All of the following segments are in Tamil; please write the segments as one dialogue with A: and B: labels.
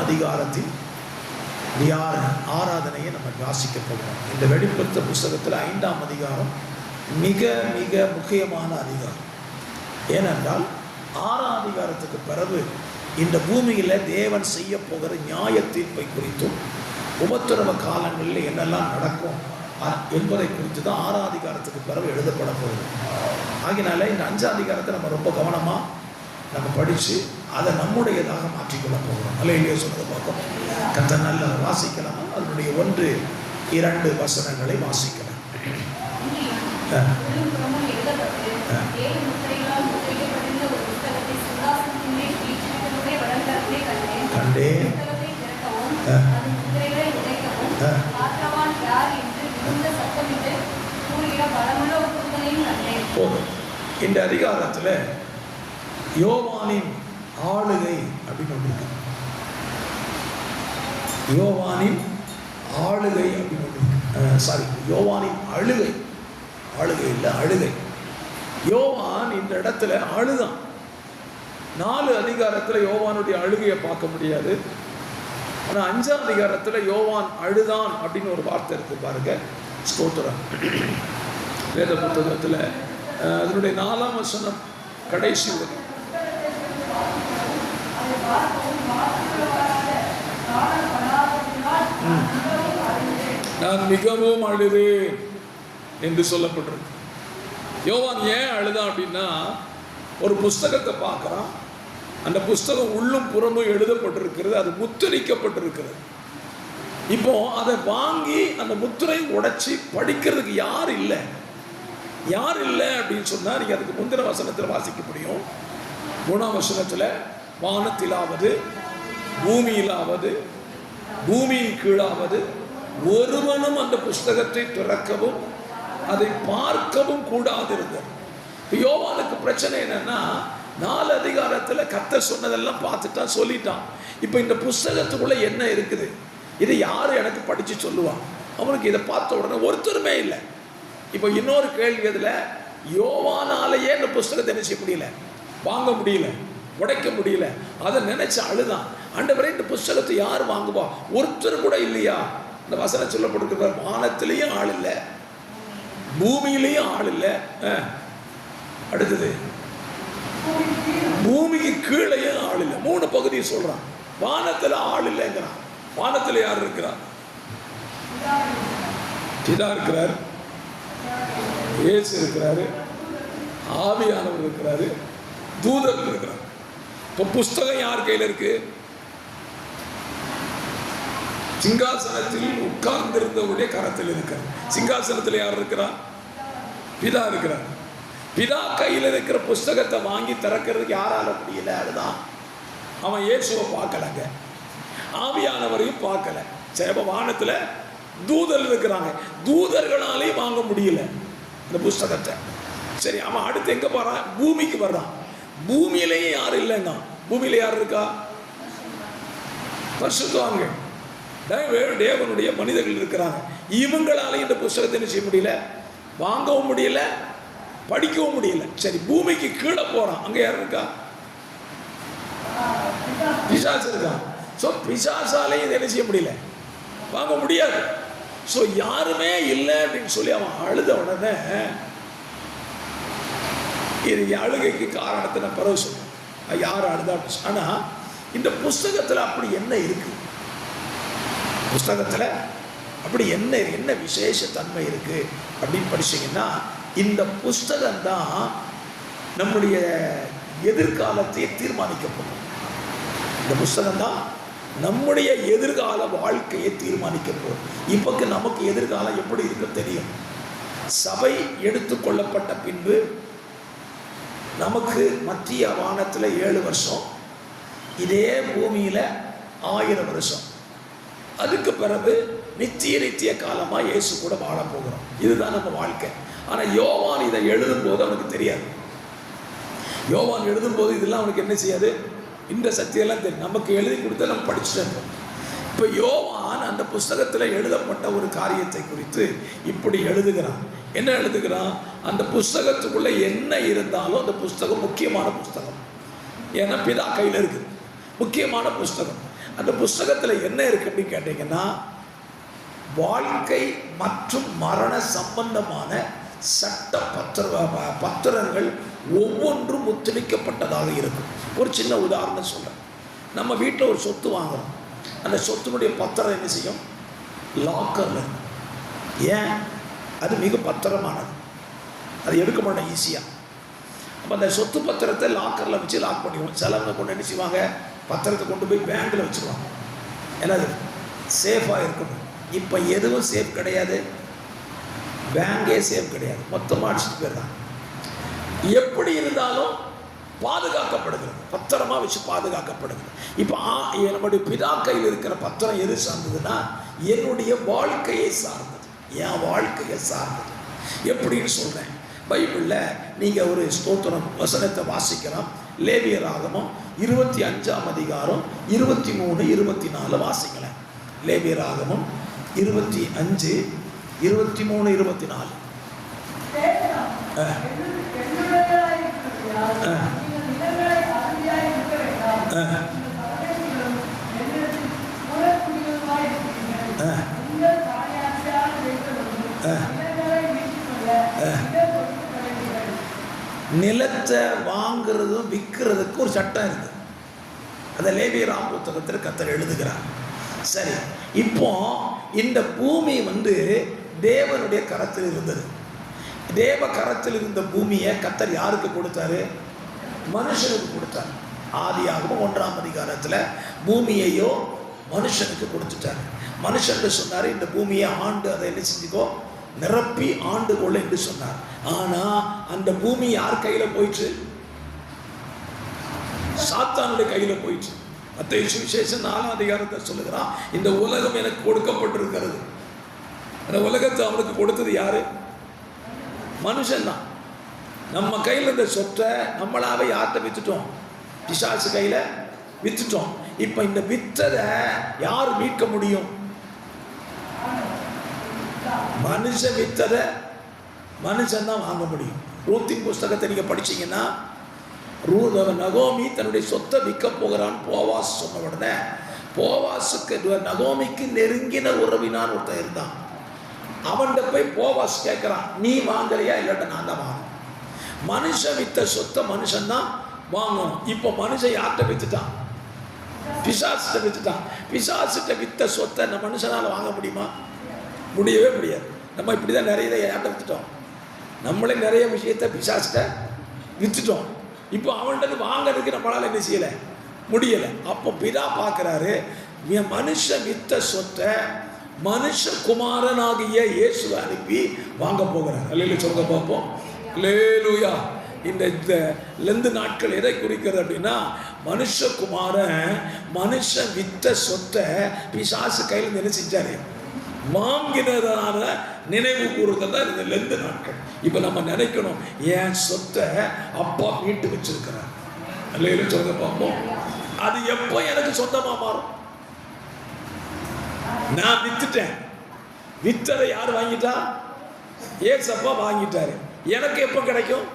A: அதிகாரத்தின் ஆராதனையை நம்ம வாசிக்க போகிறோம். இந்த வெளிப்படுத்த புஸ்தகத்தில் 5ஆம் அதிகாரம் மிக மிக முக்கியமான அதிகாரம். ஏனென்றால் 6ஆம் அதிகாரத்துக்கு பிறகு இந்த பூமியில் தேவன் செய்ய போகிற நியாய தீர்ப்பை குறித்தும் உபத்திரவ காலங்களில் என்னெல்லாம் நடக்கும் என்பதை குறித்து தான் 6ஆம் அதிகாரத்துக்கு பிறகு எழுதப்பட போகுது. ஆகினால இந்த 5ஆம் அதிகாரத்தை நம்ம ரொம்ப கவனமாக நம்ம படித்து அதை நம்முடையதாக மாற்றிக்கொள்ள போகிறோம். இல்லையே சொன்னதை பார்ப்போம். கத்த நல்ல வாசிக்கலாம். அதனுடைய 1-2 வசனங்களை வாசிக்கலாம். கண்டேன். இந்த அதிகாரத்தில் யோவானின் ஆளுகை அப்படின்னு ஒன்று இருக்கு. யோவானின் ஆளுகை அப்படின்னு ஒன்று இருக்கு. யோவானின் அழுகை. ஆளுகை இல்லை, அழுகை. யோவான் இந்த இடத்துல அழுதான். 4 அதிகாரத்தில் யோவானுடைய அழுகையை பார்க்க முடியாது. ஆனால் 5ஆம் அதிகாரத்தில் யோவான் அழுதான் அப்படின்னு ஒரு வார்த்தை இருக்கு பாருங்க. ஸ்தோத்திரம். வேத புத்தகத்தில் அதனுடைய 4ஆம் வசனம் கடைசி வரை நான் மிகவும் அழுதேன் என்று சொல்லப்பட்டிருக்கு. யோவான் ஏன் அழுதான் அப்படின்னா, ஒரு புஸ்தகத்தை பார்க்குறான். அந்த புஸ்தகம் உள்ளும் புறமும் எழுதப்பட்டிருக்கிறது, அது முத்திரிக்கப்பட்டிருக்கிறது. இப்போ அதை வாங்கி அந்த முத்திரை உடைச்சி படிக்கிறதுக்கு யார் இல்லை அப்படின்னு சொன்னால், நீங்கள் அதுக்கு முந்தின வசனத்தில் வாசிக்க முடியும். 3ஆம் வசனத்தில் வானத்திலாவது பூமியிலாவது பூமியின் கீழாவது ஒருவனும் அந்த புஸ்தகத்தை திறக்கவும் அதை பார்க்கவும் கூடாதிருந்தது. யோவானுக்கு பிரச்சனை என்னன்னா, 4 அதிகாரத்தில் கர்த்தர் சொன்னதெல்லாம் பார்த்துட்டான், சொல்லிட்டான். இப்போ இந்த புஸ்தகத்துக்குள்ள என்ன இருக்குது, இதை யார் எனக்கு படித்து சொல்லுவான்? அவனுக்கு இதை பார்த்த உடனே ஒருத்தருமே இல்லை. இப்போ இன்னொரு கேள்வி, அதில் யோவானாலேயே இந்த புஸ்தகத்தை என்ன செய்ய முடியல, வாங்க முடியல, உடைக்க முடியல. அதை நினைச்சு அழுதான். ஆண்டவரே, இந்த புஸ்தகத்தை யார் வாங்குவா? ஒருத்தர் கூட இல்லையா? இந்த வசனம் சொல்லப்பட்டிருக்கிற வானத்திலையும் ஆள் இல்லை, பூமியிலையும் ஆள் இல்லை. அடுத்தது பூமிக்கு கீழையும் ஆள் இல்லை. 3 பகுதியை சொல்றான். வானத்தில் ஆள் இல்லைங்கிறான். வானத்தில் யார் இருக்கிறார்? பிதா இருக்கிறார், இயேசு இருக்கிறாரு, ஆவியானவர் இருக்கிறாரு, தூதர்கள் இருக்கிறார். இப்போ புஸ்தகம் யார் கையில் இருக்கு? சிங்காசனத்தில் உட்கார்ந்திருந்தவருடைய கரத்தில் இருக்கிறார். சிங்காசனத்தில் யார் இருக்கிறார்? பிதா இருக்கிறார். பிதா கையில் இருக்கிற புஸ்தகத்தை வாங்கி திறக்கிறதுக்கு யாரால முடியல? அதுதான் அவன் இயேசுவை பார்க்கலங்க, ஆவியானவரையும் பார்க்கல. சரி, வானத்தில் தூதர்கள் இருக்கிறாங்க, தூதர்களாலையும் வாங்க முடியல இந்த புஸ்தகத்தை. சரி, அவன் அடுத்து எங்க போறான்? பூமிக்கு வர்றான். பூமியிலேயும் யாரும் இல்லைங்க. பூமியில யார் இருக்கா? பரிசுத்தவான்கள், தேவனுடைய மனிதர்கள் இருக்கிறாங்க. இவங்களாலையும் இந்த புஸ்தகத்தை என்ன செய்ய முடியல, வாங்கவும் முடியல, படிக்கவும் முடியல. சரி, பூமிக்கு கீழே போறான். அங்க யார் இருக்கா? பிசாசு இருக்கான். ஸோ பிசாசாலையும் இதை என்ன செய்ய முடியல, வாங்க முடியாது. ஸோ யாருமே இல்லை அப்படின்னு சொல்லி அவன் அழுத உடனே, இது அழுகைக்கு காரணத்தை நான் பிறகு சொல்றேன், யார் அழுதா. ஆனால் இந்த புஸ்தகத்தில் அப்படி என்ன இருக்கு? புஸ்தகத்தில் அப்படி என்ன விசேஷ தன்மை இருக்கு அப்படின்னு படிச்சீங்கன்னா, இந்த புஸ்தகம் தான் நம்முடைய எதிர்காலத்தை தீர்மானிக்கப்படும். இந்த புஸ்தகம் தான் நம்முடைய எதிர்கால வாழ்க்கையை தீர்மானிக்கப்படும். இப்போக்கு நமக்கு எதிர்காலம் எப்படி இருக்கு தெரியும். சபை எடுத்துக்கொள்ளப்பட்ட பின்பு நமக்கு மத்திய வானத்தில் 7 வருஷம், இதே பூமியில் 1000 வருஷம். அதுக்கு பிறகு நித்திய காலமாக இயேசு கூட வாழ போகிறோம். இதுதான் நம்ம வாழ்க்கை. ஆனால் யோவான் இதை எழுதும்போது அவனுக்கு தெரியாது. யோவான் எழுதும்போது இதெல்லாம் அவனுக்கு என்ன செய்யாது, இந்த சத்தியெல்லாம் தெரியும். நமக்கு எழுதி கொடுத்த நம்ம படிச்சுட்டோம். இப்போ யோவான் அந்த புஸ்தகத்தில் எழுதப்பட்ட ஒரு காரியத்தை குறித்து இப்படி எழுதுகிறான். என்ன எழுதுகிறான்? அந்த புஸ்தகத்துக்குள்ளே என்ன இருந்தாலும் அந்த புஸ்தகம் முக்கியமான புஸ்தகம். ஏன்னா பிதா கையில் இருக்குது, முக்கியமான புஸ்தகம். அந்த புஸ்தகத்தில் என்ன இருக்கு அப்படின்னு கேட்டீங்கன்னா, வாழ்க்கை மற்றும் மரண சம்பந்தமான சட்ட பத்திரங்கள் ஒவ்வொன்றும் ஒத்துழைக்கப்பட்டதாக இருக்கும். ஒரு சின்ன உதாரணம் சொல்கிறேன். நம்ம வீட்டில் ஒரு சொத்து வாங்குறோம். அந்த சொத்தினுடைய பத்திரம் என்ன செய்யும்? லாக்கரில் இருக்கும். ஏன்? அது மிக பத்திரமானது, அது எடுக்க மாட்டோம் ஈஸியாக. அப்போ அந்த சொத்து பத்திரத்தை லாக்கரில் வச்சு லாக் பண்ணிடுவோம். சிலவங்க கொண்டு என்ன செய்வாங்க? பத்திரத்தை கொண்டு போய் பேங்கில் வச்சுருவாங்க. ஏன்னா அது சேஃபாக இருக்கணும். இப்போ எதுவும் சேஃப் கிடையாது, பேங்கே சேஃப் கிடையாது, மொத்தமாக அடிச்சுட்டு போயிடுறாங்க. எப்படி இருந்தாலும் பாதுகாக்கப்படுகிறது, பத்திரமா வச்சு பாதுகாக்கப்படுகிறது. இப்போ நம்முடைய பிதா கையில் இருக்கிற பத்திரம் எது சார்ந்ததுன்னா, என்னுடைய வாழ்க்கையை சார்ந்தது, என் வாழ்க்கையை சார்ந்தது. எப்படின்னு சொல்கிறேன். பைபிளில் நீங்கள் ஒரு ஸ்தோத்திரம் வசனத்தை வாசிக்கலாம். லேவியராகமம் 25ஆம் அதிகாரம் 23, 24 வாசிக்கலாம். லேவியராகமம் 25, 23, 24. நிலத்தை வாங்குறதும் விற்கிறதுக்கு ஒரு சட்டம் இருக்கு. அதை லேவியராம் புத்தகத்தில் கர்த்தர் எழுதுகிறார். சரி, இப்போ இந்த பூமி தேவனுடைய கரத்தில் இருந்தது. தேவ கரத்தில் இருந்த பூமியை கர்த்தர் யாருக்கு கொடுத்தாரு? மனுஷனுக்கு கொடுத்தார். ஆதியாகமம் 1ஆம் அதிகாரத்தில் பூமியையோ மனுஷனுக்கு கொடுத்துட்டார். மனுஷன் சொன்னார், இந்த பூமியை ஆண்டு அதை என்ன செஞ்சுக்கோ, நிரப்பி ஆண்டு கொள்ள என்று சொன்னார். ஆனால் அந்த பூமி யார் கையில் போயிடுச்சு? சாத்தானுடைய கையில் போயிடுச்சு. மத்தேயு சுவிசேஷம் 4ஆம் அதிகாரத்தை சொல்லுகிறான், இந்த உலகம் எனக்கு கொடுக்கப்பட்டிருக்கிறது. அந்த உலகத்தை அவனுக்கு கொடுத்தது யாரு? மனுஷன் தான். நம்ம கையில் இந்த சொத்தை நம்மளாவே யார்கிட்ட வித்துட்டோம்? பிசாசு கையில் வித்துட்டோம். இப்போ இந்த வித்ததை யார் மீட்க முடியும்? மனுஷன் வித்ததை மனுஷன் தான் வாங்க முடியும். ரூத்தின் புஸ்தகத்தை நீங்கள் படிச்சீங்கன்னா, நகோமி தன்னுடைய சொத்தை விற்க போகிறான்னு போவாஸ் சொன்ன உடனே, போவாஸுக்கு நகோமிக்கு நெருங்கின உறவினான் ஒருத்தன் இருந்தான். அவன்கிட்ட போய் போவாஸ் கேட்குறான், நீ வாங்கலையா? இல்லாட்ட நான் தான் வாங்கணும். மனுஷன் வித்த சொத்தை மனுஷன் தான் வாங்கணும். இப்போ மனுஷன் யார்கிட்ட வித்துட்டான்? பிசாசிட்ட வித்துட்டான். பிசாசிட்ட வித்த சொத்தை நம்ம மனுஷனால் வாங்க முடியுமா? முடியவே முடியாது. நம்ம இப்படி தான் நிறைய யார்கிட்ட வித்துட்டோம். நம்மளே நிறைய விஷயத்தை பிசாசிட்ட வித்துட்டோம். இப்போ அவன்கிட்ட வாங்கிறதுக்கு நம்மளால் என்ன செய்யலை, முடியலை. அப்போ பிதா பார்க்குறாரு, மனுஷன் வித்த சொத்தை மனுஷகுமாரனாகிய இயேசுவை அனுப்பி வாங்க போகிறார். அல்லேலூயா சொல்லுங்க பார்ப்போம். அல்லேலூயா. இந்த லெந்து நாட்கள் எதை குறிக்கிறது அப்படின்னா, மனுஷகுமாரன் மனுஷன் வித்த சொத்தை பிசாசு கையில் என்ன செஞ்சாரு? வாங்கினதான நினைவு கூறுதல் தான் இந்த லெந்து நாட்கள். இப்போ நம்ம நினைக்கணும், என் சொத்தை அப்பா மீட்டு வச்சிருக்கிறார். அல்லேலூயா சொல்லுங்க பார்ப்போம். அது எப்போ எனக்கு சொந்தமாக மாறும்? நான் வித்துட்டேன். வித்ததை யார் வாங்கிட்டா? ஏசப்பா வாங்கிட்டாரு. எனக்கு எப்போ கிடைக்கும்?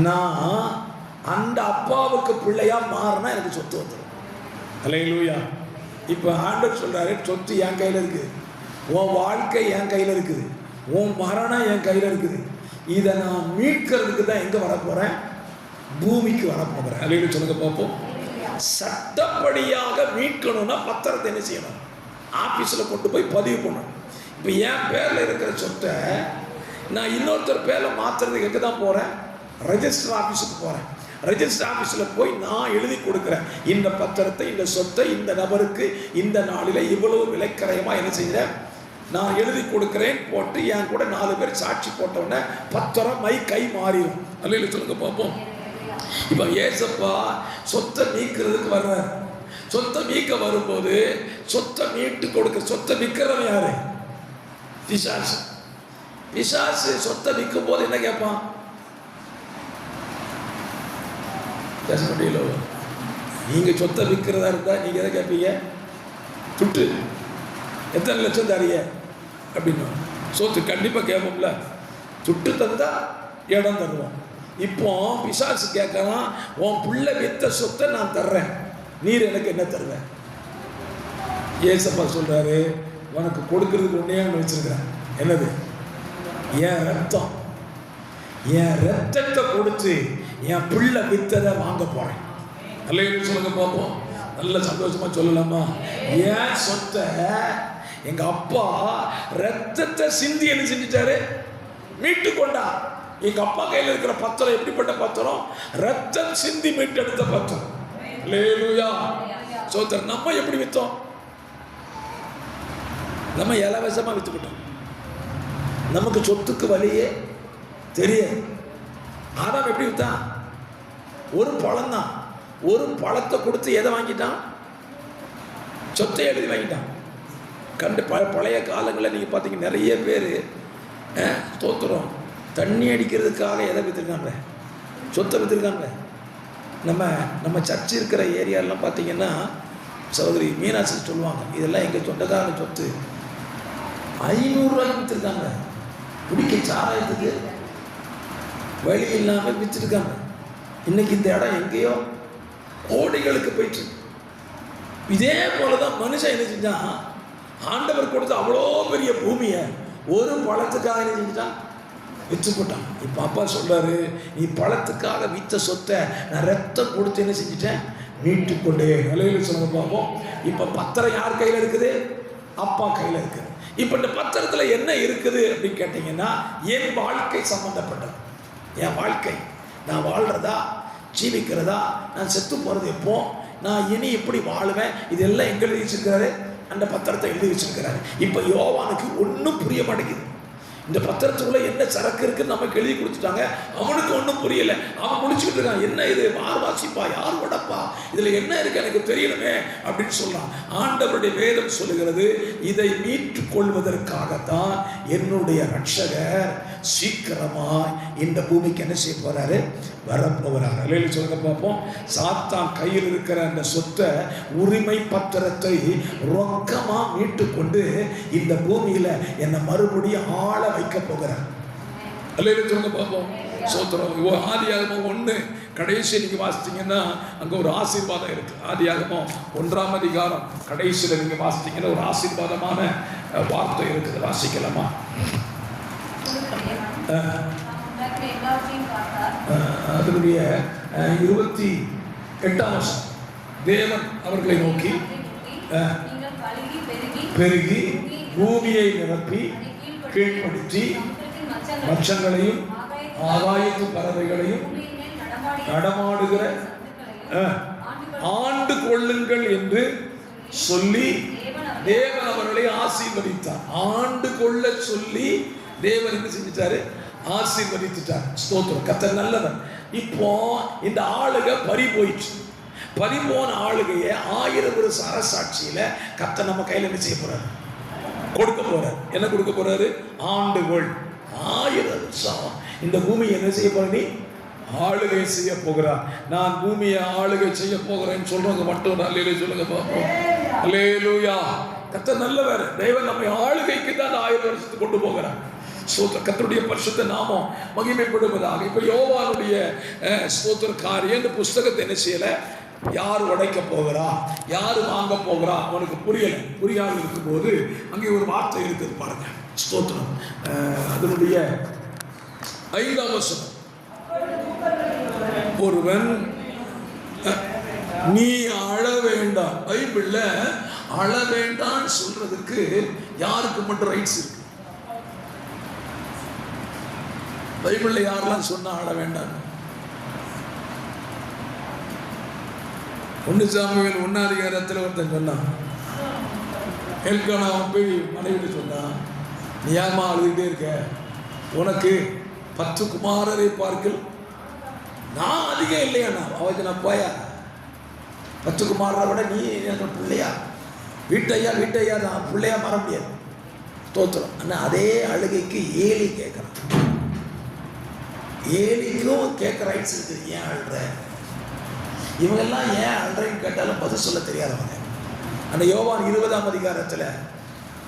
A: நான் அந்த அப்பாவுக்கு பிள்ளையா மாறினா எனக்கு சொத்து வந்துடும். அல்லேலூயா. இப்போ ஆண்டவர் சொல்றாரு, சொத்து என் கையில் இருக்குது, உன் வாழ்க்கை என் கையில் இருக்குது, உன் மரணம் என் கையில் இருக்குது. இதை நான் மீட்கிறதுக்கு தான் எங்கே வரப்போகிறேன்? பூமிக்கு வரப்போகிறேன். அல்லேலூயா சொல்லுங்க பார்ப்போம். சட்டப்படியாக மீட்கணும்னா பத்திரத்தை என்ன செய்யணும்? ஆஃபீஸில் கொண்டு போய் பதிவு பண்ணணும். இப்போ என் பேரில் இருக்கிற சொத்தை நான் இன்னொருத்தர் பேரில் மாற்றுறதுக்கு எங்கே தான் போகிறேன்? ரெஜிஸ்டர் ஆஃபீஸுக்கு போகிறேன். ரெஜிஸ்டர் ஆஃபீஸில் போய் நான் எழுதி கொடுக்குறேன், இந்த பத்திரத்தை, இந்த சொத்தை இந்த நபருக்கு இந்த நாளில் இவ்வளவு விலைக்கரையமாக என்ன செய்கிறேன், நான் எழுதி கொடுக்குறேன். போட்டு என் கூட 4 பேர் சாட்சி போட்டவுடனே பத்திரம் கை மாறிடும். அல்லேலூயா சொல்லுங்க பார்ப்போம். இப்போ ஏசப்பா சொத்தை மீட்கிறதுக்கு வர்றார். சொத்தை மீட்க வரும்போது சொத்தை மீட்டு கொடுக்க, சொத்தை விற்கிறவன் யாரு? பிசாசு. பிசாசு சொத்தை விற்கும் போது என்ன கேட்பான்? பேச முடியல. நீங்க சொத்தை விற்கிறதா இருந்தா நீங்க எதை கேட்பீங்க? துட்டு எத்தனை லட்சம் தரிய அப்படின்னு சொத்து கண்டிப்பா கேட்போம்ல. துட்டு தந்தா இடம் தருவோம். இப்போ பிசாசு கேட்கறான், உன் புள்ள வித்த சொத்தை நான் தர்றேன், நீர் எனக்கு என்ன தருவேன்? ஏசப்பா சொல்றாரு, உனக்கு கொடுக்கறதுக்கு ஒன்னே ஒன்று வச்சிருக்கிறேன். என்னது? என் ரத்தம். என் ரத்தத்தை கொடுத்து என் பிள்ளை வித்ததை வாங்க போறேன். அல்லேலூயா சொல்லுங்க பார்ப்போம். நல்ல சந்தோஷமா சொல்லலாமா? என் சொத்தை எங்க அப்பா ரத்தத்தை சிந்தி என்ன செஞ்சிட்டாரு? மீட்டு கொண்டா. எங்க அப்பா கையில் இருக்கிற பத்திரம் எப்படிப்பட்ட பத்திரம்? ரத்தம் சிந்தி மீட்டெடுத்த பத்திரம். அல்லேலூயா சோதரன். நம்ம எப்படி வித்தோம்? நம்ம இலவசமா வித்துக்கிட்டோம். நமக்கு சொத்துக்கு வழியே தெரியாது. ஆதாம் எப்படி வித்தான்? ஒரு பழம் தான். ஒரு பழத்தை கொடுத்து எதை வாங்கிட்டான்? சொத்தை எழுதி வாங்கிட்டான். கண்டு பழைய காலங்களில் நீங்கள் பார்த்தீங்க, நிறைய பேர் தோத்துறோம் தண்ணி அடிக்கிறதுக்காக எதை விற்றுருக்காங்க? சொத்தை விற்றுருக்காங்க. நம்ம சர்ச்சு இருக்கிற ஏரியாலாம் பார்த்தீங்கன்னா, சகோதரி மீனாட்சி சொல்லுவாங்க, இதெல்லாம் எங்கள் சொந்தக்கார சொத்து, 500 ரூபாய்க்கு விற்றுருக்காங்க. குடிக்க சாராயத்துக்கு வழி இல்லாமல் விற்றுருக்காங்க. இன்னைக்கு இந்த இடம் எங்கேயோ கோடிகளுக்கு போயிட்டு. இதே போலதான் மனுஷன் என்ன செஞ்சான்? ஆண்டவர் கொடுத்த அவ்வளோ பெரிய பூமியை ஒரு பழத்துக்காக என்ன செஞ்சான்? விற்று போட்டான். இப்போ அப்பா சொல்றாரு, நீ பழத்துக்காக விற்ற சொத்தை நான் ரத்தம் கொடுத்து என்ன செஞ்சுட்டேன்? மீட்டு கொண்டே. நிலையில் சொல்லுங்க பார்ப்போம். இப்போ பத்திரம் யார் கையில் இருக்குது? அப்பா கையில் இருக்குது. இப்போ இந்த பத்திரத்தில் என்ன இருக்குது அப்படின்னு கேட்டீங்கன்னா, என் வாழ்க்கை சம்பந்தப்பட்டது. என் வாழ்க்கை, நான் வாழ்றதா, ஜீவிக்கிறதா, நான் செத்து போகிறது எப்போ, நான் இனி எப்படி வாழுவேன், இதெல்லாம் எங்கே எழுதி வச்சிருக்கிறாரு? அந்த பத்திரத்தை எழுதி வச்சிருக்கிறாரு. இப்போ யோவானுக்கு ஒன்றும் புரிய மாட்டேங்குது. இந்த பத்திரத்துக்குள்ள என்ன சரக்கு இருக்குன்னு நமக்கு எழுதி கொடுத்துட்டாங்க. அவனுக்கு ஒன்றும் புரியல. அவன் முடிச்சுக்கிட்டு இருக்கான். என்ன இது? யார் வாசிப்பா, யார் உடப்பா, இதுல என்ன இருக்கு எனக்கு தெரியணுமே அப்படின்னு சொல்றான். ஆண்டவருடைய வேதம் சொல்லுகிறது, இதை மீட்டு கொள்வதற்காகத்தான் என்னுடைய ரட்சகர் சீக்கிரமாய் இந்த பூமிக்கு என்ன செய்ய போறாரு? வரப்போகிறார். அல்லேலூயா சொல்லுங்க பார்ப்போம். சாத்தான் கையில் இருக்கிற அந்த சொத்தை, உரிமை பத்திரத்தை ரொக்கமா மீட்டு கொண்டு இந்த பூமியில என்னை மறுபடியும் ஆள வைக்க போகிறார். அல்லேலூயா சொல்லுங்க பார்ப்போம். சோத்திரம். ஆதியாகமம் 1 கடைசி நீங்க வாசித்தீங்கன்னா அங்க ஒரு ஆசீர்வாதம் இருக்கு. ஆதியாகமம் 1ஆம் அதிகாரம் கடைசியில நீங்க வாசித்தீங்கன்னா ஒரு ஆசீர்வாதமான வார்த்தை இருக்குது. வாசிக்கலாமா? அதனுடைய 28ஆம் வசனம். தேவன் அவர்களை நோக்கி, பெருகி பூமியை நிரப்பி கீழ்ப்படுத்தி மச்சங்களையும் ஆகாயத்து பறவைகளையும் நடமாடுகிற ஆண்டு கொள்ளுங்கள் என்று சொல்லி தேவன் அவர்களை ஆசீர்வதித்தார். ஆண்டு கொள்ள சொல்லி தேவன் என்ன செஞ்சிட்டாரு? ஆசீர்வதித்துட்டார். ஸ்தோத்திரம். கர்த்தர் நல்லவன். இப்போ இந்த ஆளுகை பறி போயிடுச்சு. பறிபோன ஆளுகையை 1000 வருஷ அரசாட்சியில கர்த்தர் நம்ம கையில் என்ன செய்ய போறாரு? கொடுக்க போறாரு. என்ன கொடுக்க போறாரு? ஆண்டுகள். 1000 வருஷம் இந்த பூமியை என்ன செய்ய போற? நீ ஆளுகை செய்ய போகிறார். நான் பூமியை ஆளுகை செய்ய போகிறேன்னு சொல்றவங்க மட்டும் அல்லேலூயா சொல்லுங்க பார்ப்போம். அல்லேலூயா. கர்த்தர் நல்லவர். தேவன் நம்மை ஆளுகைக்கு தான் 1000 வருஷத்துக்கு கொண்டு போகிறார். கர்த்தருடைய பரிசுத்த நாமம் மகிமைப்படுவதாக. இப்ப யோவானுடைய ஸ்தோத்திர காரியம் இந்த புஸ்தகத்தை என்ன செய்யல? யார் உடைக்க போகிறா, யார் வாங்க போகிறா அவனுக்கு புரியல. புரியாது இருக்கும்போது அங்கே ஒரு வார்த்தை இருக்குது பாருங்க. ஸ்தோத்திரம். அதனுடைய 5ஆம் வசனம். ஒருவன் நீ அழ வேண்டாம். பைபிள்ல அழ வேண்டாம் சொல்றதுக்கு யாருக்கு மட்டும் ரைட்ஸ் இருக்கு? பைபிள்ல யாரெல்லாம் சொன்னா அழ வேண்டாம்? 1 சாமுவேல் 1ஆம் அதிகாரத்தில் ஒருத்தன் சொன்னான். எல்கானா போய் மனைவிட்டு சொன்னான், நீ ஏமா அழுதுகிட்டே இருக்க? உனக்கு 10 குமாரரை பார்க்கல் நான் அதிகம் இல்லையாண்ணா? அவருக்கு நான் போயா 10 குமாரரை விட நீ எனக்கு பிள்ளையா? வீட்டையா நான் பிள்ளையா மாற முடியாது. தோத்துறோம். ஆனால் அதே அழுகைக்கு ஏலி கேட்குறான். ஏலிக்கும் கேட்க ரைட்ஸ் இருக்குது. ஏன் அழுற? இவங்கெல்லாம் ஏன் அழுறன்னு கேட்டாலும் பதில் சொல்ல தெரியாதவங்க. அந்த யோவான் 20ஆம் அதிகாரத்தில்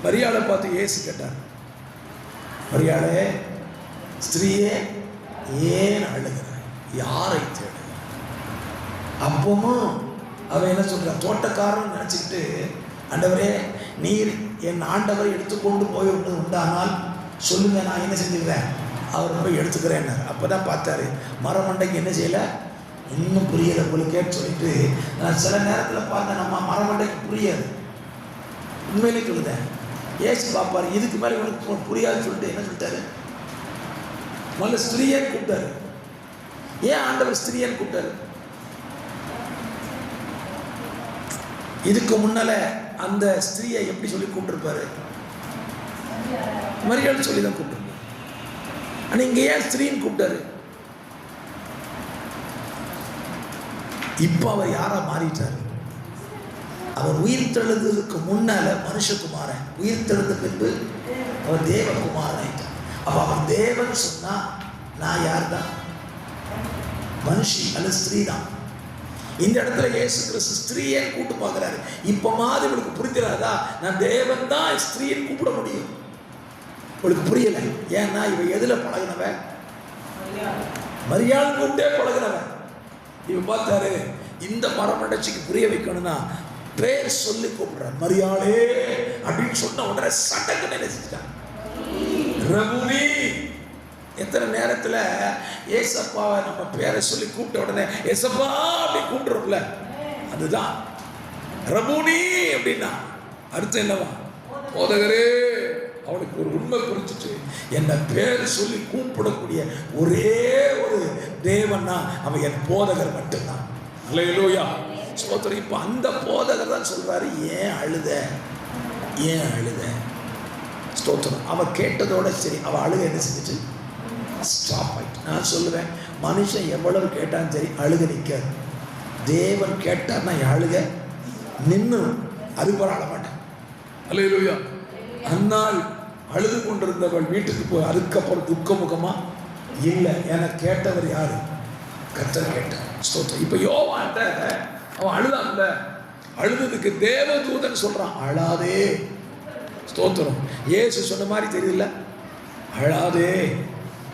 A: மரியாதை பார்த்து இயேசு கேட்டார், மரியாதை ஸ்திரீயே ஏன் அழுகிறாய்? யாரை தேடுகிறார்? அப்பவும் அவன் என்ன சொல்றான்? தோட்டக்காரன் நினைச்சுக்கிட்டு, ஆண்டவரே நீர் என் ஆண்டவரை எடுத்துக்கொண்டு போய் உண்டானால் சொல்லுங்க, நான் என்ன செஞ்சுக்கிறேன், அவர் போய் எடுத்துக்கிறேன். அப்போதான் பார்த்தாரு மரமண்டைக்கு என்ன செய்யலை, இன்னும் புரியலை உங்களுக்கேன்னு சொல்லிட்டு. நான் சில நேரத்தில் பார்த்தேன், நம்ம மரமண்டைக்கு புரியாது, உண்மையிலே சொல்லுதேன். ஏசு பார்ப்பாரு, இதுக்கு மேலே இவனுக்கு புரியாதுன்னு சொல்லிட்டு என்ன சொல்லிட்டாரு, முதல்ல ஸ்திரீயன்னு கூப்பிட்டாரு. ஏன் ஆண்டவர் ஸ்திரீயன்னு கூப்பிட்டாரு? இதுக்கு முன்னால அந்த ஸ்திரீயை எப்படி சொல்லி கூப்பிட்டுருப்பாரு? மரியாள் சொல்லி தான் கூப்பிட்டுருப்பாரு. ஆனால் இங்கே ஏன் ஸ்திரீன்னு கூப்பிட்டாரு? இப்போ அவர் யாரா மாறிட்டார்? அவர் உயிர் தெழுந்ததுக்கு முன்னால மனுஷகுமாரன், உயிர் தெழுந்த பின்பு அவர் தேவகுமாரன் ஆயிட்டார். அப்போ அவர் தேவன் சொன்னா நான் யார் தான்? மனுஷி அல்லது ஸ்திரீ தான். இந்த இடத்துல இயேசு கிறிஸ்து ஸ்திரீயே கூப்பிட்டு பார்க்கிறாரு. இப்போ மாதிரி இவளுக்கு புரிஞ்சிடாதா, நான் தேவன் தான் ஸ்திரீயை கூப்பிட முடியும்? இவளுக்கு புரியல. ஏன்னா இவ எதுல பழகினவன்? மரியாள் கூப்பிட்டே பழகினவன். இவன் பார்த்தாரு, இந்த மரமண்டைச்சிக்கு புரிய வைக்கணும்னா பேர் சொல்லி கூப்பிடுறான். மரியாளே அப்படின்னு சொன்ன உடனே சட்டக்கு நினைச்சிட்டான். ரபுனி. எத்தனை நேரத்தில் ஏசப்பாவை நம்ம பேரை சொல்லி கூப்பிட்ட உடனே ஏசப்பா அப்படி கூப்பிடுறோம்ல, அதுதான் ரபுனி அப்படின்னா அர்த்தம் என்னவா? போதகரே. அவனுக்கு ஒரு உண்மை புரிஞ்சிட்டு, என்ன பேர் சொல்லி கூப்பிடக்கூடிய ஒரே ஒரு தேவன்னா அவன் என் போதகர் மட்டும்தான். அல்லேலூயா, ஸ்தோத்திரம். இப்போ அந்த போதகர் தான் சொல்றாரு, ஏன் அழுத, ஏன் அழுத? ஸ்தோத்திரம். அவன் கேட்டதோட சரி, அவன் அழுக என்ன செஞ்சிச்சு? ஸ்டாப் ஆயிட்டு. நான் சொல்லுவேன், மனுஷன் எவ்வளவு கேட்டாலும் சரி அழுக நிற்காது. தேவன் கேட்டார்னா அழுக நின்று அறுபட மாட்டேன். அல்லேலூயா. அந்நாள் அழுது கொண்டிருந்தவள் வீட்டுக்கு போய் அதுக்கப்புறம் துக்க முகமா இல்லை. என கேட்டவர் யாரு? கர்த்தர் கேட்டார். ஸ்தோத்திரம். இப்போ யோவான்ட்ட அவன் அழுதான்ல, அழுதுக்கு தேவதூதன் சொல்றான் அழாதே. ஸ்தோத்திரம். இயேசு சொன்ன மாதிரி தெரியல, அழாதே.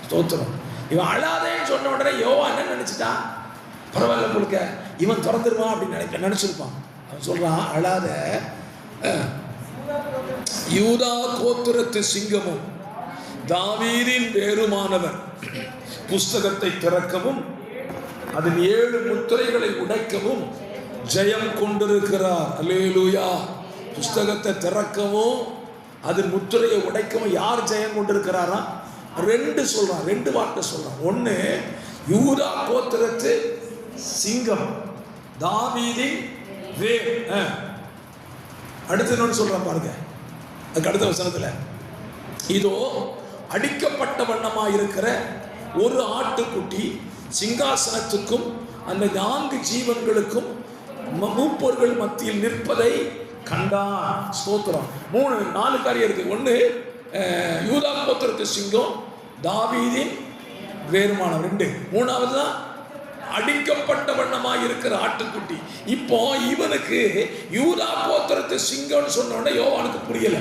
A: ஸ்தோத்திரம். இவன் அழாதேன்னு சொன்ன உடனே யோவான் என்ன நினைச்சிட்டான்? பரவாயில்ல கொடுக்க, இவன் திறந்துருவான் அப்படின்னு நினைச்சிருப்பான். அவன் சொல்றான் அழாத, யூதா கோத்திரத்து சிங்கமும் தாவீதின் வேறுமானவர் புஸ்தகத்தை திறக்கவும் அதன் 7 முத்திரைகளை உடைக்கவும் ஜெயம் கொண்டிருக்கிறார். அல்லேலூயா. புஸ்தகத்தை திறக்கவும் அதன் முத்திரையை உடைக்கவும் யார் ஜெயம் கொண்டிருக்கிறாரா? 2 சொல்றான், 2 வார்த்தை சொல்றான். ஒன்று யூதா கோத்திரத்து சிங்கம், தாவீதின் வேர். அடுத்து என்ன சொல்றான் பாருங்க, அதுக்கு அடுத்த வசனத்துல, இதோ அடிக்கப்பட்ட வண்ணமா இருக்கிற ஒரு ஆட்டுக்குட்டி சிங்காசனத்துக்கும் அந்த 4 ஜீவன்களுக்கும் மூப்பர்கள் மத்தியில் நிற்பதை கண்டான். ஸ்தோத்திரம். 4 காரியம் இருக்கு. ஒன்று யூதா கோத்திரத்து சிங்கம், தாவீதின் வேறுமானவர். 2, மூணாவது தான் அடிக்கப்பட்ட வண்ணமாக இருக்கிற ஆட்டுக்குட்டி. இப்போ இவனுக்கு யூதா கோத்திரத்து சிங்கம்னு சொன்ன உடனே யோவானுக்கு புரியல,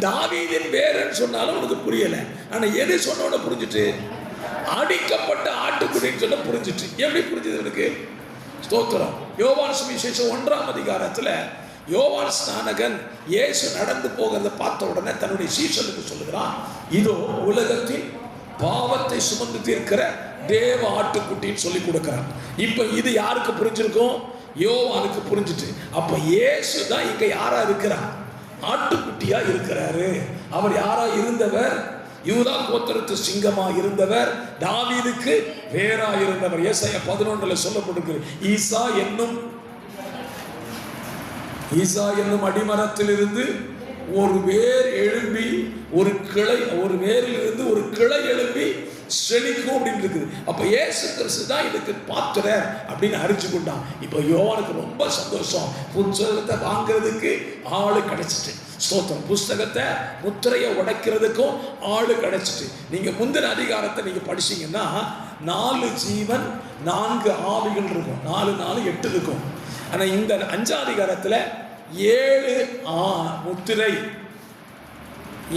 A: தாவீதின் வேறுன்னு சொன்னாலும் உனக்கு புரியல. ஆனா எது சொன்ன உடனே புரிஞ்சுட்டு, அடிக்கப்பட்ட ஆட்டுக்குட்டின்னு சொன்ன புரிஞ்சுட்டு. எப்படி புரிஞ்சது இவனுக்கு? ஸ்தோத்திரம். யோவான் சுவிசேஷம் 1ஆம் அதிகாரத்துல யோவான் ஸ்நானகன் இயேசு நடந்து போகிறத பார்த்த உடனே தன்னுடைய சீஷனுக்கு சொல்லுகிறான், இதோ உலகத்தின் பாவத்தை சுமந்து தீர்க்கிற தேவ ஆட்டுக்குட்டின்னு சொல்லி கொடுக்கிறான். இப்ப இது யாருக்கு புரிஞ்சிருக்கும்? யோவானுக்கு புரிஞ்சிட்டு. அப்ப இயேசு தான் இங்க யாரா இருக்கிறார்? ஆட்டுக்குட்டியா இருக்கிறாரு. அவர் யாரா இருந்தவர்? யூதா கோத்திரத்து சிங்கமா இருந்தவர், தாவீதுக்கு வேறா இருந்தவர். ஏசாயா 11 சொல்லப்பட்டிருக்கிறது, ஈசா என்னும் அடிமரத்தில் இருந்து ஒரு வேர் எழும்பி ஒரு வேரில் இருந்து ஒரு கிளை எழும்பி செழிக்கும் அப்படின்னு இருக்குது. அப்ப இயேசு கிறிஸ்து தான் இதுக்கு பாத்திரர் அப்படின்னு அறிஞ்சு கொண்டான். இப்போ யோவானுக்கு ரொம்ப சந்தோஷம், புத்தகத்தை வாங்குறதுக்கு ஆளு கிடைச்சிட்டு. ஸ்தோத்திரம். புஸ்தகத்தை முத்திரையை உடைக்கிறதுக்கும் ஆளு கிடைச்சிட்டு. நீங்க முந்தின அதிகாரத்தை நீங்க படிச்சீங்கன்னா 4 ஜீவன் 4 ஆவிகள் இருக்கும், 4 4 8 இருக்கும். ஆனா இந்த 5ஆம் அதிகாரத்துல 7 முத்திரை,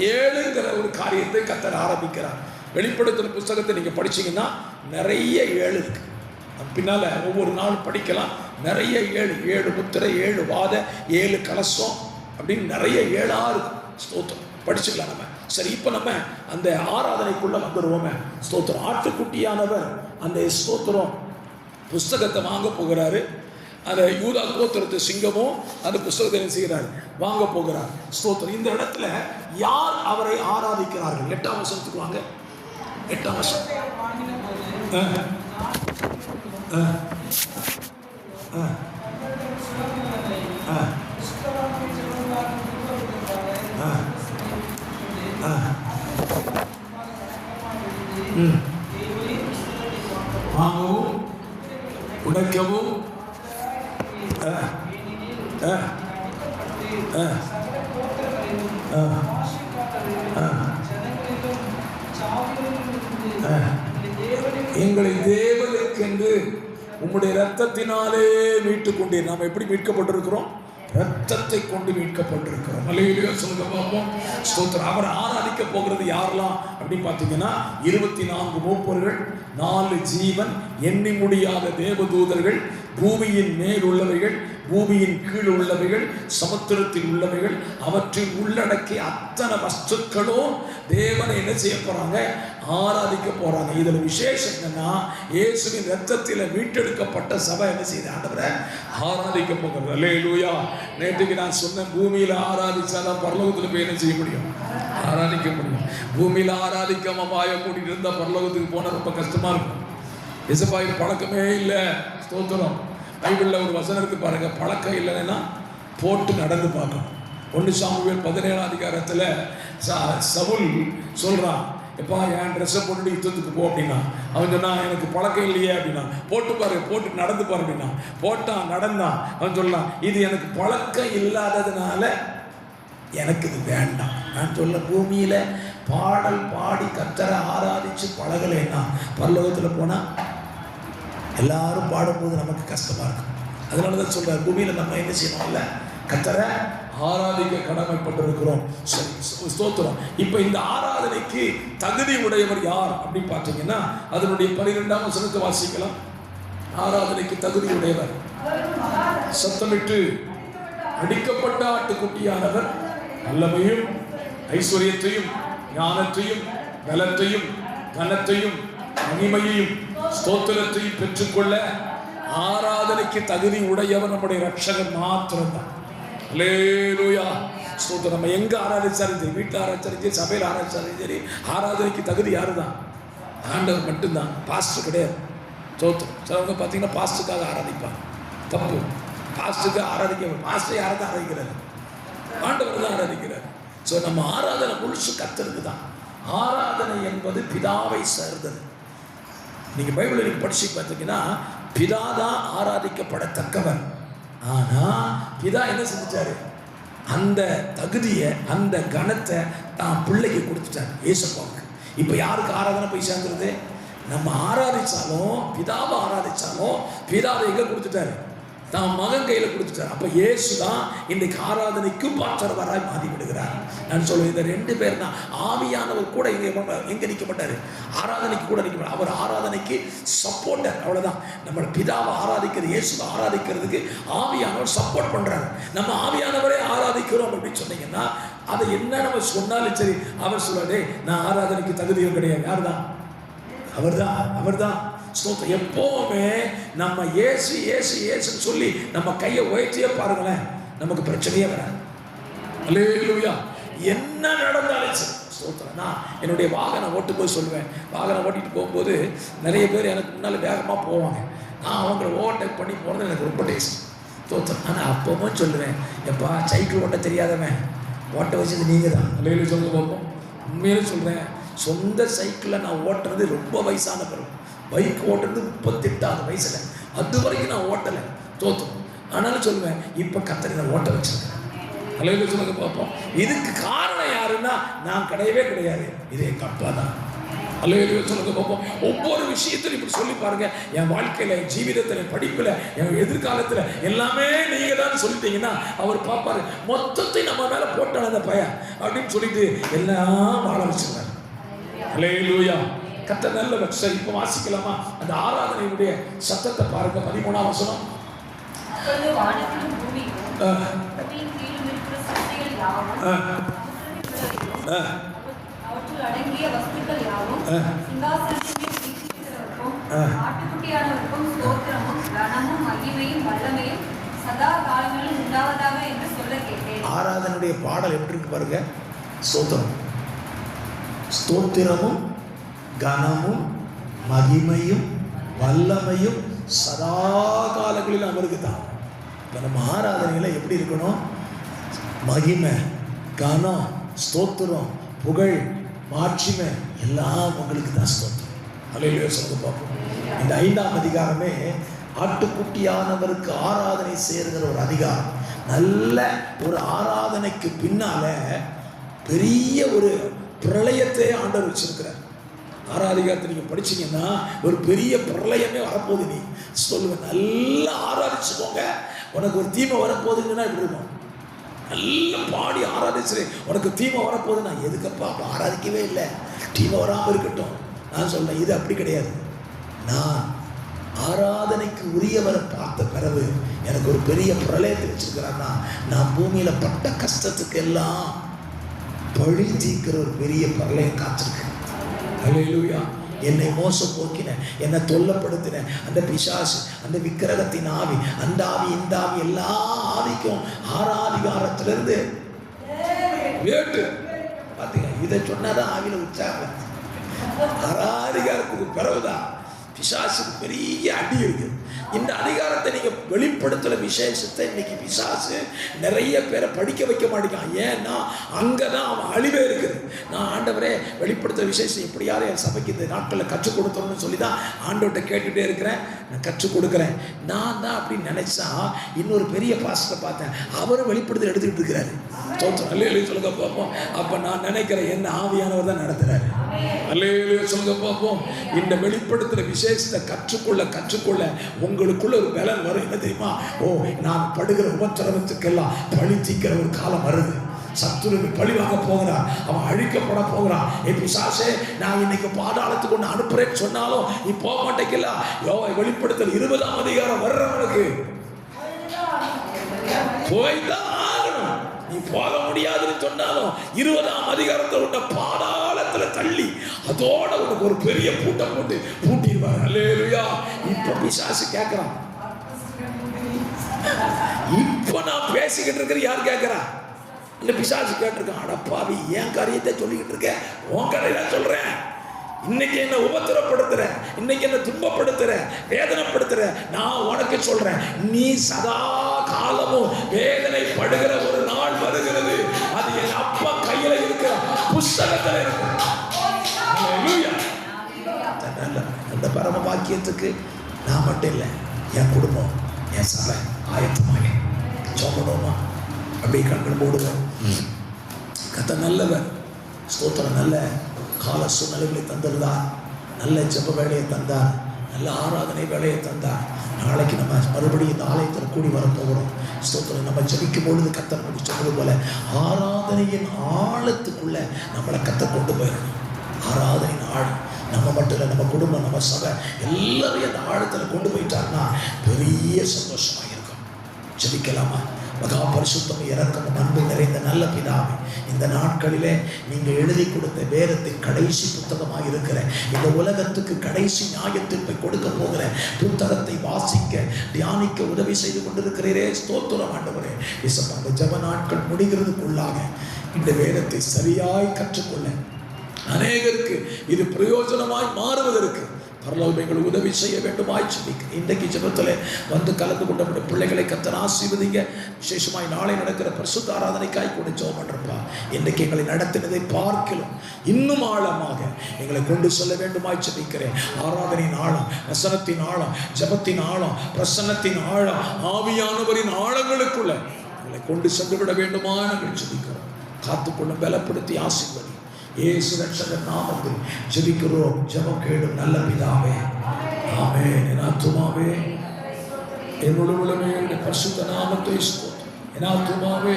A: 7ங்கிற ஒரு காரியத்தை கர்த்தர் ஆரம்பிக்கிறார். வெளிப்படுத்தின புஸ்தகத்தை நீங்கள் படிச்சீங்கன்னா நிறைய 7 இருக்கு. பின்னால் ஒவ்வொரு நாளும் படிக்கலாம். நிறைய 7 முத்திரை, 7 வாத, 7 கலசம் அப்படின்னு நிறைய 7ஆ இருக்கும். ஸ்தோத்திரம், படிச்சுக்கலாம் நம்ம. சரி, இப்போ நம்ம அந்த ஆராதனைக்குள்ள வந்துடுவோமே. ஸ்தோத்திரம். ஆட்டுக்குட்டியானவர் அந்த ஸ்தோத்திரம் புஸ்தகத்தை வாங்க போகிறாரு. அந்த யூதா கோத்திரத்து சிங்கமும் அந்த புஸ்தகத்தை என்ன செய்கிறார்? வாங்க போகிறார். ஸ்தோத்திரம். இந்த இடத்துல யார் அவரை ஆராதிக்கிறார்கள்? 8ஆம் வசனத்துக்கு வாங்க. 8ஆம் வசனம். வாங்கவும் உடைக்கவும் எங்களை தேவனுக்கென்று உம்முடைய இரத்தத்தினாலே மீட்டுக் கொண்டீர். நாம் எப்படி மீட்கப்பட்டிருக்கிறோம்? ரத்தத்தை கொண்டு மீட்கப்பட்டிருக்கிறோம். அல்லேலூயா சொல்லுங்க பாப்போம். ஸ்தோத்திரம். அவர் ஆராதிக்க போகிறது யாரெல்லாம் அப்படின்னு பார்த்தீங்கன்னா 24 மூப்பர்கள், 4 ஜீவன், எண்ணி முடியாத தேவதூதர்கள், பூமியின் மேல் உள்ளவைகள், பூமியின் கீழ் உள்ளவைகள், சமுத்திரத்தில் உள்ளவைகள், அவற்றில் உள்ளடக்கிய அத்தனை வஸ்துக்களும் தேவனை என்ன செய்ய போறாங்க? ஆராதிக்க போறாங்க. இதுல விசேஷம் என்னன்னா, இயேசுவின் ரத்தத்தில் மீட்டெடுக்கப்பட்ட சபை என்ன செய்யுது? ஆண்டவரை ஆராதிக்க போகிறது. அல்லேலூயா. நேற்றுக்கு நான் சொன்னேன், பூமியில ஆராதிச்சாதான் பரலோகத்தில் போய் என்ன செய்ய முடியும்? ஆராதிக்க முடியும். பூமியில ஆராதிக்காம வாயை கூட்டிட்டு இருந்தா பரலோகத்துக்கு போன ரொம்ப கஷ்டமா இருக்கும். இசப்பாய்க்கு பழக்கமே இல்லை. ஸ்தோத்திரம். பைபிளில் ஒரு வசனம் இருக்கு பாருங்க, பழக்கம் இல்லைன்னா போட்டு நடந்து பார்க்கணும். 1 சாமுவேல் 17ஆம் அதிகாரத்தில் சவுல் சொல்றான், எப்பா என் ட்ரெஸ்ஸை போட்டுட்டு யுத்தத்துக்கு போ அப்படின்னா. அவன் சொன்னான், எனக்கு பழக்கம் இல்லையே அப்படின்னா. போட்டு பாரு, போட்டு நடந்து பாரு அப்படின்னா. போட்டான், நடந்தான். அவன் சொல்லலாம், இது எனக்கு பழக்கம் இல்லாததுனால எனக்கு இது வேண்டாம். நான் சொல்ல, பூமியில பாடல் பாடி கர்த்தரை ஆராதிச்சு பழகலைன்னா பரலோகத்தில் போனா எல்லாரும் பாடும்போது நமக்கு கஷ்டமா இருக்கும். அதனால தான் சொல்றாரு, பூமியில நம்ம என்ன செய்யணும்ல, கர்த்தரை ஆராதிக்க கடமைப்பட்டிருக்கிறோம். சரி, ஸ்தோத்திரம். இப்போ இந்த ஆராதனைக்கு தகுதி உடையவர் யார் அப்படின்னு பார்த்தீங்கன்னா, அதனுடைய 12ஆம் வசனத்தை வாசிக்கலாம். ஆராதனைக்கு தகுதி உடையவர் சத்தமிட்டு அடிக்கப்பட்ட ஆட்டுக்குட்டியானவர் வல்லமையும் ஐஸ்வர்யத்தையும் ஞானத்தையும் பலத்தையும் கனத்தையும் மகிமையையும் ஸ்தோத்திரத்தையும் பெற்றுக்கொள்ள ஆராதனைக்கு தகுதி உடையவர் நம்முடைய ரட்சகன் மாத்திரம்தான். அல்லேலூயா. ஸ்தோத்திரம். நம்ம எங்க ஆராதிச்சாலும் சரி, வீட்டில் ஆராதிச்சாலும் சரி, சபையில் ஆராதிச்சாலும் சரி, ஆராதனைக்கு தகுதி யாரு தான்? ஆண்டவர் மட்டும்தான். பாஸ்டர் கிடையாது. ஸ்தோத்திரம். சிலவங்க பார்த்தீங்கன்னா பாஸ்டருக்காக ஆராதிப்பாங்க. தப்பு. பாஸ்டருக்கு ஆராதிக்க, பாஸ்டர் யாரை தான் ஆராதிக்கிறாரு? ஆண்டவர் தான் ஆராதிக்கிறார். ஸோ நம்ம ஆராதனை முழுசு கர்த்தருக்கு தான். ஆராதனை என்பது பிதாவை சேர்ந்தது. நீங்க பைபிளை நீங்க படிச்சு பார்த்தீங்கன்னா, பிதா தான் ஆராதிக்கப்படத்தக்கவர். ஆனா பிதா என்ன செஞ்சிட்டாரு? அந்த தகுதியை, அந்த கனத்தை தான் பிள்ளைக்கு கொடுத்துட்டாரு, இயேசுவுக்கு. இப்போ யாருக்கு ஆராதனை போய் சேர்ந்துருது? நம்ம ஆராதிச்சாலும், பிதாவை ஆராதிச்சாலும், பிதாவை எங்க கொடுத்துட்டாரு? தான் மகன் கையில் கொடுத்துட்டார். அப்போ இயேசு தான் இன்றைக்கு ஆராதனைக்கு பாத்திரவராய் மாறி விடுகிறார். நான் சொல்லுவேன், இந்த 2 பேர் தான். ஆவியானவர் கூட எங்கே நிற்க மாட்டார்? ஆராதனைக்கு கூட நிற்க மாட்டார். அவர் ஆராதனைக்கு சப்போர்ட்டர், அவ்வளோதான். நம்ம பிதாவை ஆராதிக்கிறது, இயேசுவை ஆராதிக்கிறதுக்கு ஆவியானவர் சப்போர்ட் பண்ணுறாரு. நம்ம ஆவியானவரே ஆராதிக்கிறோம் அப்படின்னு சொன்னீங்கன்னா, அதை என்ன நம்ம சொன்னாலும் சரி, அவர் சொல்லுவாரு, நான் ஆராதனைக்கு தகுதியும் கிடையாது. யார் தான்? அவர் தான். அவர் தான். எப்பவுமே நம்ம ஏசு ஏசு ஏசுன்னு சொல்லி நம்ம கையை உயர்த்தியே பாருங்களேன், நமக்கு பிரச்சனையே வராது. அல்லேலூயா. என்ன நடந்தாலும் சரி. ஸ்தோத்திரம். நான் என்னுடைய வாகனம் ஓட்டும் போது சொல்லுவேன், வாகனம் ஓட்டிட்டு போகும்போது நிறைய பேர் எனக்கு முன்னால் வேகமாக போவாங்க. நான் அவங்கள ஓவர்டேக் பண்ணி போகிறது எனக்கு ரொம்ப டேஸ்ட். ஸ்தோத்திரம். ஆனால் அப்பவும் சொல்லுவேன், எப்பா சைக்கிள் ஓட்ட தெரியாதவன் ஓட்ட வச்சது நீங்கள் தான். அல்லேலூயா சொல்லுங்க பார்ப்போம். உண்மையிலே சொல்கிறேன், சொந்த சைக்கிளில் நான் ஓட்டுறது ரொம்ப வயசான பிறகு. பைக் ஓட்டுறது 38ஆவது வயசில், அது வரைக்கும் நான் ஓட்டலை. தோத்தும். ஆனாலும் சொல்லுவேன், இப்போ கர்த்தரை நான் ஓட்ட வச்சிருக்கேன். அல்லேலூயா சொல்லுங்க பார்ப்போம். இதுக்கு காரணம் யாருன்னா நான் கிடையவே கிடையாது, இது எங்கள் அப்பா தான். அல்லேலூயா சொல்லுங்க பார்ப்போம். ஒவ்வொரு விஷயத்திலும் இப்படி சொல்லி பாருங்க. என் வாழ்க்கையில், என் ஜீவிதத்தில், என் படிப்பில், என் எதிர்காலத்தில் எல்லாமே நீங்கள் தான் சொல்லிட்டீங்கன்னா அவர் பார்ப்பாரு, மொத்தத்தை நம்ம மேலே போட்டான அந்த பையன் அப்படின்னு சொல்லிட்டு எல்லாம் வாழ வச்சுருவார். ஹல்லேலூயா. கர்த்தர் நல்லவர். சரி, இப்போ வாசிக்கலாமா அந்த ஆராதனையுடைய சத்தத்தை பாருங்க. 13ஆம் வசனம்.
B: அப்பொழுது வானத்திலும் பூமியிலும் பூமியின் கீழும் இருக்கிற சக்திகள் யாவும் அவற்றில் அடங்கிய வஸ்துக்கள் யாவும் சிங்காசனத்தின் மேல் வீற்றிருக்கிறவருக்கும் ஆட்டுக்குட்டியானவருக்கும் ஸ்தோத்திரமும் கனமும் மகிமையும் வல்லமையும் சதா காலங்களில் உண்டாவதாக என்று சொல்ல கேட்டேன்.
A: ஆராதனுடைய பாடல் எப்படி இருக்கு பாருங்க. ஸ்தோத்திரம், ஸ்தோத்திரமும் கனமும் மகிமையும் வல்லமையும் சதா காலங்களில் அவருக்கு தான். இப்போ நம்ம ஆராதனையில் எப்படி இருக்கணும்? மகிமை, கனம், ஸ்தோத்திரம், புகழ், மாட்சிமை எல்லாம் உங்களுக்கு தான். ஸ்தோத்திரம். அல்லேலூயா சொல்லுங்க பார்ப்போம். இந்த 5ஆம் அதிகாரமே ஆட்டுக்குட்டியானவருக்கு ஆராதனை செய்கிற ஒரு அதிகாரம். நல்ல ஒரு ஆராதனைக்கு பின்னால பெரிய ஒரு பிரளயத்தை ஆண்டவர் வச்சிருக்கிறார். ஆராதிகாரத்தை நீங்கள் படிச்சீங்கன்னா ஒரு பெரிய பிரளயமே வரப்போகுது. நீ சொல்லுவேன், நல்லா ஆராதிச்சுக்கோங்க, உனக்கு ஒரு தீமை வரப்போகுதுங்கன்னா எப்படி இருக்கும்? நல்லா பாடி ஆராதிச்சுறேன், உனக்கு தீமை வரப்போகுது. நான் எதுக்கப்பா அப்போ ஆராதிக்கவே இல்லை, தீமை வராமல் இருக்கட்டும். நான் சொல்றேன், இது அப்படி கிடையாது. நான் ஆராதனைக்கு உரியவரை பார்த்த பிறகு எனக்கு ஒரு பெரிய பிரளயத்தை வச்சிருக்கிறான்னா, நான் பூமியில் பட்ட கஷ்டத்துக்கு எல்லாம் பழி தீர்க்கிற ஒரு பெரிய பிரளயம் காத்திருக்கேன். அல்லேலூயா. என்னை மோசம் போக்கின, என்னை தொல்லப்படுத்தின அந்த பிசாசு, அந்த விக்கிரகத்தின் ஆவி, அந்த ஆவி, இந்த ஆவி, எல்லா ஆவிக்கும் ஆராதிகாரத்திலிருந்து வேட்டு பார்த்தீங்க. இதை சொன்னாதான் ஆவியில் உற்சாகம். ஆராதிகாரத்துக்கு பிறகுதான் பிசாசுக்கு பெரிய அடி இருக்கு. இந்த அதிகாரத்தை நீங்க வெளிப்படுத்துற விசேஷத்தை இன்னைக்கு பிசாசு நிறைய பேரை படிக்க வைக்க மாட்டேங்கான். ஏன்னா அங்கதான் அவன் அழிவே இருக்குது. நான் ஆண்டவரே வெளிப்படுத்துற விசேஷம் எப்படியாவது என் சபைக்கு இந்த நாட்களில் கற்றுக் கொடுத்தோம்னு சொல்லி தான் ஆண்டவர்கிட்ட கேட்டுகிட்டே இருக்கிறேன். நான் கற்றுக் கொடுக்குறேன். நான் தான் அப்படின்னு நினைச்சா இன்னொரு பெரிய பாஸ்டரை பார்த்தேன், அவரும் வெளிப்படுத்த எடுத்துக்கிட்டு இருக்கிறாரு. அல்லேலூயா சொல்லுங்க பார்ப்போம். அப்ப நான் நினைக்கிறேன் என்ன ஆவியானவர் தான் நடத்துறாரு. அல்லேலூயா சொல்லுங்க பார்ப்போம். இந்த வெளிப்படுத்துற விசேஷத்தை கற்றுக்கொள்ள உங்களுக்குள்ள ஒரு பலன் வரும். என்ன தெரியுமா? ஓ, நான் படுகிற உபத்திரவத்துக்கெல்லாம் பழி தீர்க்கிற ஒரு காலம் வருது. சத்துருவை பழி வாங்க போகிறான், அவன் அழிக்கப்பட போகிறான். பிசாசே, நான் இன்னைக்கு பாதாளத்துக்கு ஒன்று அனுப்புறேன்னு சொன்னாலும் நீ போக மாட்டேங்கல. யோவை வெளிப்படுத்தல் 20ஆம் அதிகாரம் வர்றவனுக்கு போய்தான் ஆகணும். நீ போக முடியாதுன்னு சொன்னாலும் 20ஆம் அதிகாரத்தை உன்னை பாதாளத்துல தள்ளி அதோட உனக்கு ஒரு பெரிய பூட்டை போட்டு பூட்டிடுவார். அல்லேலூயா. இப்ப பிசாசு கேட்கிறான். இப்ப நான் பேசிக்கிட்டு இருக்கிற யார் கேட்கிறா? இந்த பிசாசு கேட்டிருக்கான். அடப்பாவி, என் காரியத்தை சொல்லிக்கிட்டு இருக்க, உன் கதையெல்லாம் சொல்றேன். இன்னைக்கு என்ன உபத்திரப்படுத்துற, இன்னைக்கு என்ன துன்பப்படுத்துற, வேதனைப்படுத்துற, நான் உனக்கு சொல்றேன், நீ சதா காலமும் வேதனைப்படுகிற ஒரு நாள் வருகிறது. அது என் அப்பா கையில இருக்கிற புஸ்தகத்தில் இருக்கு. அந்த பரம பாக்கியத்துக்கு நான் மட்டும் இல்லை, என் குடும்பம், என் சபை ஆயத்தமாக சொல்லணுமா? அப்படி கண்கள் போடுவோம். கர்த்தர் நல்லவர். ஸ்தோத்திரம். நல்ல கால சூழ்நிலைகளை தந்திருந்தார், நல்ல ஜெப வேலையை தந்தார், நல்ல ஆராதனை வேலையை தந்தார். நாளைக்கு நம்ம மறுபடியும் இந்த ஆலயத்தில் கூடி வரப்போகிறோம். ஸ்தோத்திரம். நம்ம ஜெபிக்கும் பொழுது கர்த்தர் நமக்கு சொன்னது போல ஆராதனையின் ஆழத்துக்குள்ள நம்மளை கர்த்தர் கொண்டு போயிடணும். ஆராதனையின் ஆழம் நம்ம மட்டும் இல்லை, நம்ம குடும்பம், நம்ம சபை எல்லாரையும் அந்த ஆழத்தில் கொண்டு போயிட்டாருன்னா பெரிய சந்தோஷமாக இருக்கும். ஜெபிக்கலாமா? மகா பரிசுத்தம், இரக்கமும் அன்பு நிறைந்த நல்ல பிதாவே, இந்த நாட்களிலே நீங்கள் எழுதி கொடுத்த வேதத்தின் கடைசி புத்தகமாக இருக்கிற இந்த உலகத்துக்கு கடைசி நியாயத்தீர்ப்பை கொடுக்க போகிற புத்தகத்தை வாசிக்க தியானிக்க உதவி செய்து கொண்டிருக்கிறீரே. ஸ்தோத்திரம் ஆண்டவரே. அந்த ஜெப நாட்கள் முடிகிறதுக்குள்ளாக இந்த வேதத்தை சரியாய் கற்றுக்கொள்ள அநேகருக்கு இது பிரயோஜனமாய் மாறுவதற்கு பரலோகம் எங்களுக்கு உதவி செய்ய வேண்டுமாய் ஜெபிக்கிறேன். இன்றைக்கு ஜெபத்தில் வந்து கலந்து கொண்ட பிள்ளைகளை கர்த்தர் ஆசீர்வதிங்க. விசேஷமாய் நாளை நடக்கிற பரிசுத்த ஆராதனைக்காய் கூட ஜெபம் பண்றப்பா. இன்றைக்கு எங்களை நடத்தினதை பார்க்கலாம் இன்னும் ஆழமாக எங்களை கொண்டு செல்ல வேண்டுமாய் ஜெபிக்கிறேன். ஆராதனையின் ஆழம், வசனத்தின் ஆழம், ஜெபத்தின் ஆழம், பிரசன்னத்தின் ஆழம், ஆவியானவரின் ஆழங்களுக்குள்ள எங்களை கொண்டு சென்று விட வேண்டுமா நாங்கள் ஜெபிக்கிறோம். காத்துக்கொள்ளும், பலப்படுத்தி ஆசீர்வதி. இயேசு ரட்சகர் நாமத்தில் ஜெபிக்கிறோம். ஜெபம் கேளும் நல்ல பிதாவே. ஆமென். என் ஆத்துமாவே என்னோட உள்ளமே பரிசுத்த நாமத்தை ஸ்தோத்திரம். என் ஆத்துமாவே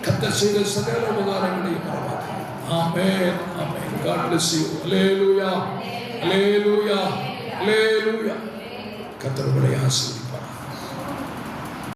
A: கர்த்தர் செய்த சகல உபகாரங்களையும் மறவாதே. ஆமென். ஆமென். God bless you. Hallelujah. Hallelujah. Hallelujah. கர்த்தர் உங்களை ஆசீர்வதிப்பார்.